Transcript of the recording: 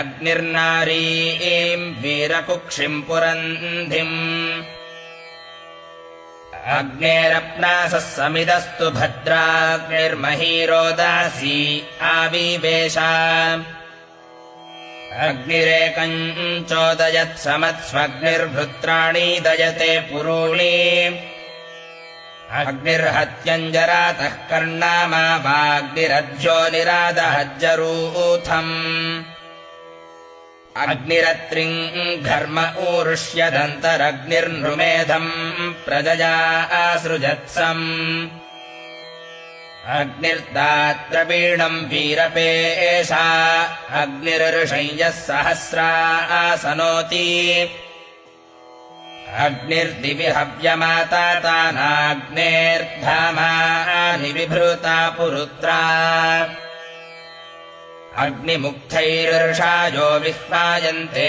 अग्निर्नारीम् वीरकुक्षिम् पुरन्धिम् अग्नेरप्नासः समिदस्तु भद्राग्निर्महीरोदासी आविवेश अग्निरेकम् चोदयत्समत्स्वग्निर्भृत्राणि दयते पुरूणि अग्निर्हत्यञ्जरातः कर्णामा वाग्निरध्यो निरादहज्जरूथम् अग्निरत्रिम् घर्म ऊरुष्यदन्तरग्निर्नृमेधम् प्रजया आसृजत्सम् अग्निर्दात्रवीणम् वीरपेशा अग्निर्षय्यः सहस्रा आसनोति अग्निर्दिवि हव्यमातातानाग्नेर्धामानि विभृता पुरुत्रा अग्निमुक्थैर्षायो विह्वायन्ते